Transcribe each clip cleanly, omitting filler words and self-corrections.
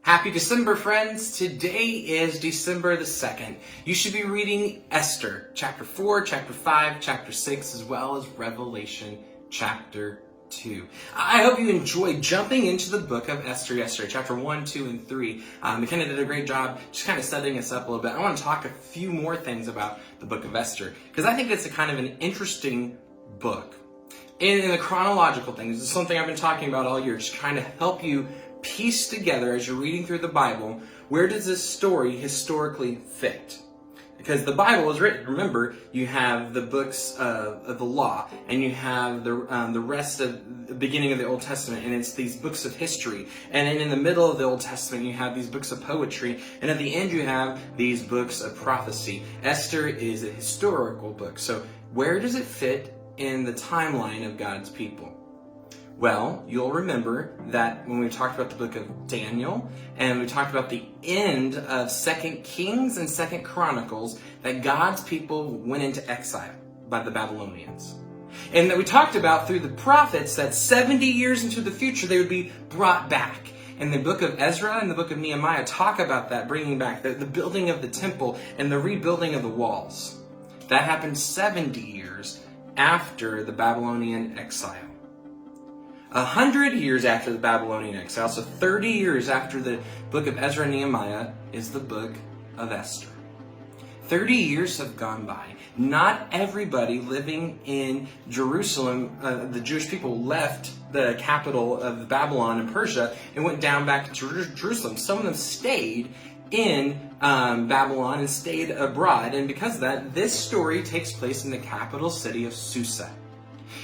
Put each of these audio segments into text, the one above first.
Happy December, friends. Today is December the 2nd. You should be reading Esther, chapter 4, chapter 5, chapter 6, as well as Revelation, chapter 2. I hope you enjoyed jumping into the book of Esther yesterday, chapter 1, 2, and 3. McKenna did a great job just kind of setting us up a little bit. I want to talk a few more things about the book of Esther, because I think it's a kind of an interesting book. In the chronological things, this is something I've been talking about all year, just kind of help you piece together as you're reading through the Bible, where does this story historically fit? Because the Bible is written, remember, you have the books of the law, and you have the rest of the beginning of the Old Testament, and it's these books of history. And then in the middle of the Old Testament, you have these books of poetry, and at the end you have these books of prophecy. Esther is a historical book, so where does it fit in the timeline of God's people? Well, you'll remember that when we talked about the book of Daniel, and we talked about the end of 2 Kings and 2 Chronicles, that God's people went into exile by the Babylonians. And that we talked about through the prophets that 70 years into the future they would be brought back. And the book of Ezra and the book of Nehemiah talk about that, bringing back the building of the temple and the rebuilding of the walls. That happened 70 years after the Babylonian exile. 100 years after the Babylonian exile, so 30 years after the book of Ezra and Nehemiah, is the book of Esther. 30 years have gone by. Not everybody living in Jerusalem, the Jewish people, left the capital of Babylon and Persia and went down back to Jerusalem. Some of them stayed in Babylon and stayed abroad, and because of that, this story takes place in the capital city of Susa.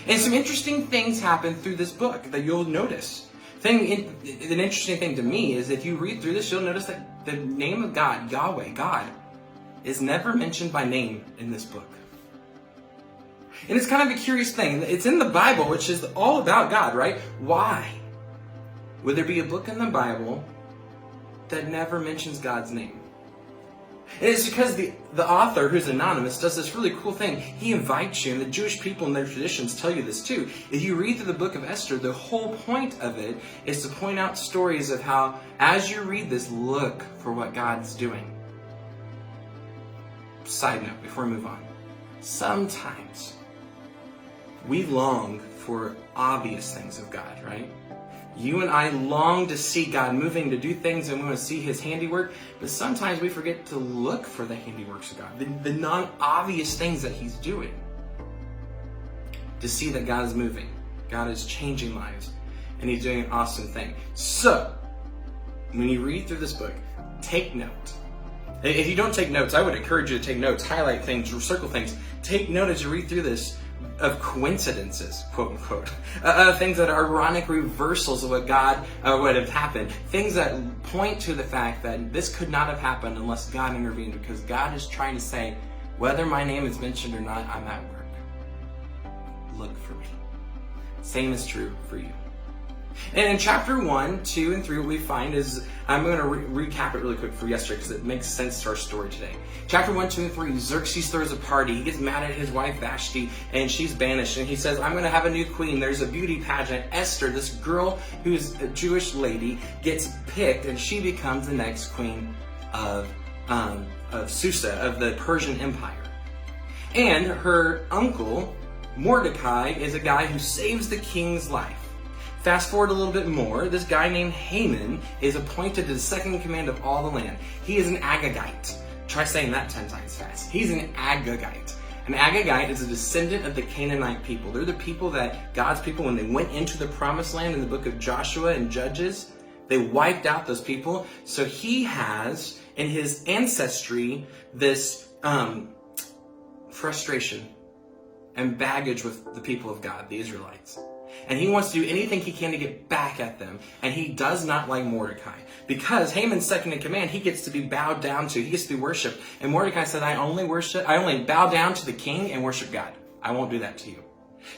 And some interesting things happen through this book that you'll notice. An interesting thing to me is if you read through this, you'll notice that the name of God, Yahweh, God, is never mentioned by name in this book. And it's kind of a curious thing. It's in the Bible, which is all about God, right? Why would there be a book in the Bible that never mentions God's name? And it's because the author, who's anonymous, does this really cool thing. He invites you, and the Jewish people in their traditions tell you this too. If you read through the book of Esther, the whole point of it is to point out stories of how, as you read this, look for what God's doing. Side note, before we move on. Sometimes we long for obvious things of God, right? You and I long to see God moving to do things, and we want to see His handiwork, but sometimes we forget to look for the handiworks of God, the non-obvious things that He's doing. To see that God is moving, God is changing lives, and He's doing an awesome thing. So, when you read through this book, take note. If you don't take notes, I would encourage you to take notes, highlight things, circle things. Take note as you read through this of coincidences, quote unquote, things that are ironic reversals of what God would have happened, things that point to the fact that this could not have happened unless God intervened, because God is trying to say, whether my name is mentioned or not, I'm at work. Look for me. Same is true for you. And in chapter 1, 2, and 3, what we find is, I'm going to recap it really quick for yesterday because it makes sense to our story today. Chapter 1, 2, and 3, Xerxes throws a party. He gets mad at his wife Vashti, and she's banished. And he says, I'm going to have a new queen. There's a beauty pageant. Esther, this girl who's a Jewish lady, gets picked, and she becomes the next queen of Susa, of the Persian Empire. And her uncle, Mordecai, is a guy who saves the king's life. Fast forward a little bit more, this guy named Haman is appointed to the second in command of all the land. He is an Agagite. Try saying that 10 times fast. He's an Agagite. An Agagite is a descendant of the Canaanite people. They're the people that God's people, when they went into the promised land in the book of Joshua and Judges, they wiped out those people. So he has, in his ancestry, this frustration and baggage with the people of God, the Israelites. And he wants to do anything he can to get back at them. And he does not like Mordecai. Because Haman's second in command, he gets to be bowed down to. He gets to be worshipped. And Mordecai said, I only bow down to the king and worship God. I won't do that to you.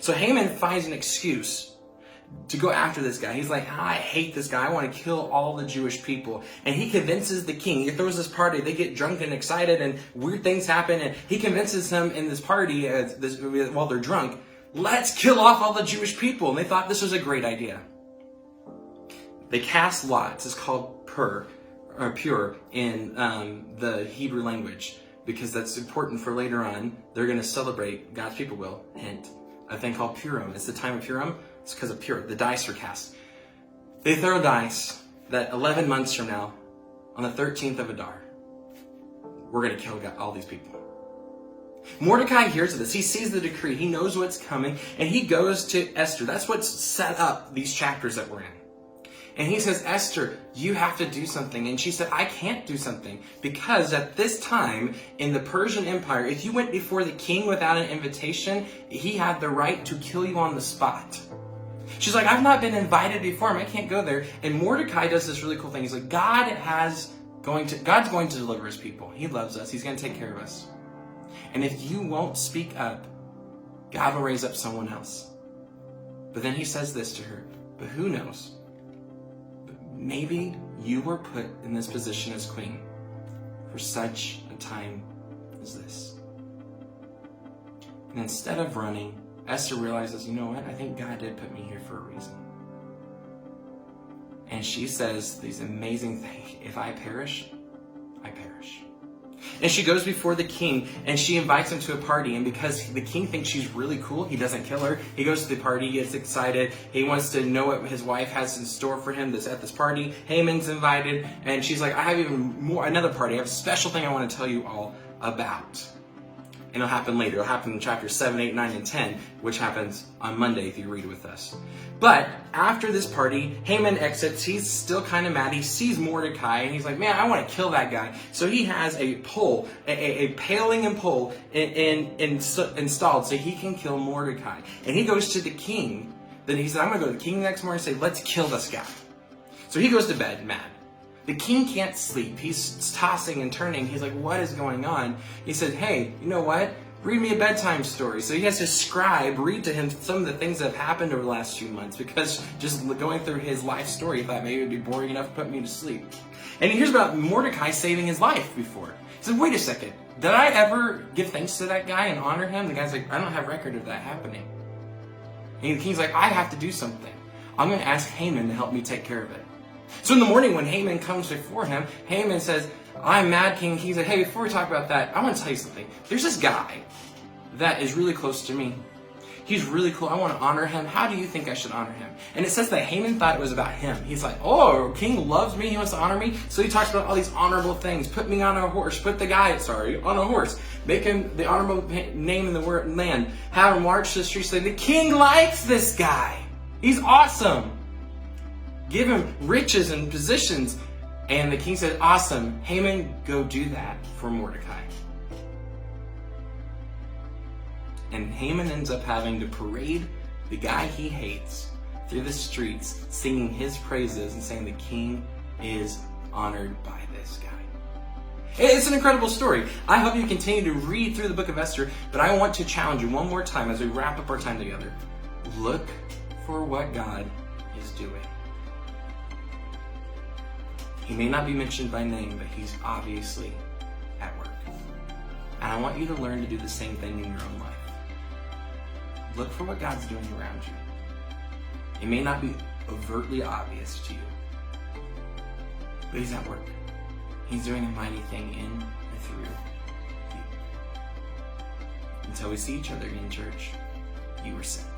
So Haman finds an excuse to go after this guy. He's like, I hate this guy. I want to kill all the Jewish people. And he convinces the king. He throws this party. They get drunk and excited, and weird things happen. And he convinces them in this party, while they're drunk, let's kill off all the Jewish people. And they thought this was a great idea. They cast lots. It's called Pur. or pure in the Hebrew language, because that's important for later on. They're going to celebrate, God's people will, hint, a thing called Purim. It's the time of Purim. It's because of Purim. The dice are cast. They throw dice that 11 months from now, on the 13th of Adar, we're going to kill all these people. Mordecai hears of this. He sees the decree. He knows what's coming. And he goes to Esther. That's what's set up these chapters that we're in. And he says, Esther, you have to do something. And she said, I can't do something. Because at this time in the Persian Empire, if you went before the king without an invitation, he had the right to kill you on the spot. She's like, I've not been invited before. I can't go there. And Mordecai does this really cool thing. He's like, God's going to deliver his people. He loves us. He's going to take care of us. And if you won't speak up, God will raise up someone else. But then he says this to her, but who knows? Maybe you were put in this position as queen for such a time as this. And instead of running, Esther realizes, you know what? I think God did put me here for a reason. And she says these amazing things. If I perish, I perish. And she goes before the king and she invites him to a party. And because the king thinks she's really cool, he doesn't kill her. He goes to the party, he gets excited. He wants to know what his wife has in store for him that's at this party. Haman's invited. And she's like, I have another party. I have a special thing I want to tell you all about. And it'll happen later. It'll happen in chapters 7, 8, 9, and 10, which happens on Monday if you read with us. But after this party, Haman exits. He's still kind of mad. He sees Mordecai, and he's like, man, I want to kill that guy. So he has a pole, a paling and pole installed so he can kill Mordecai. And he goes to the king. Then he said, I'm going to go to the king the next morning and say, let's kill this guy. So he goes to bed mad. The king can't sleep. He's tossing and turning. He's like, what is going on? He said, hey, you know what? Read me a bedtime story. So he has his scribe read to him some of the things that have happened over the last few months, because just going through his life story, he thought maybe it would be boring enough to put me to sleep. And he hears about Mordecai saving his life before. He said, wait a second. Did I ever give thanks to that guy and honor him? The guy's like, I don't have record of that happening. And the king's like, I have to do something. I'm going to ask Haman to help me take care of it. So in the morning when Haman comes before him, Haman says, I'm mad, king. He's like, hey, before we talk about that, I want to tell you something. There's this guy that is really close to me. He's really cool. I want to honor him. How do you think I should honor him? And it says that Haman thought it was about him. He's like, oh, king loves me. He wants to honor me. So he talks about all these honorable things. Put me on a horse. Put the guy, on a horse. Make him the honorable name in the land. Have him march to the streets. Say, the king likes this guy. He's awesome. Give him riches and positions. And the king said, awesome. Haman, go do that for Mordecai. And Haman ends up having to parade the guy he hates through the streets, singing his praises and saying the king is honored by this guy. It's an incredible story. I hope you continue to read through the book of Esther, but I want to challenge you one more time as we wrap up our time together. Look for what God is doing. He may not be mentioned by name, but he's obviously at work. And I want you to learn to do the same thing in your own life. Look for what God's doing around you. It may not be overtly obvious to you, but he's at work. He's doing a mighty thing in and through you. Until we see each other in church, you were sent.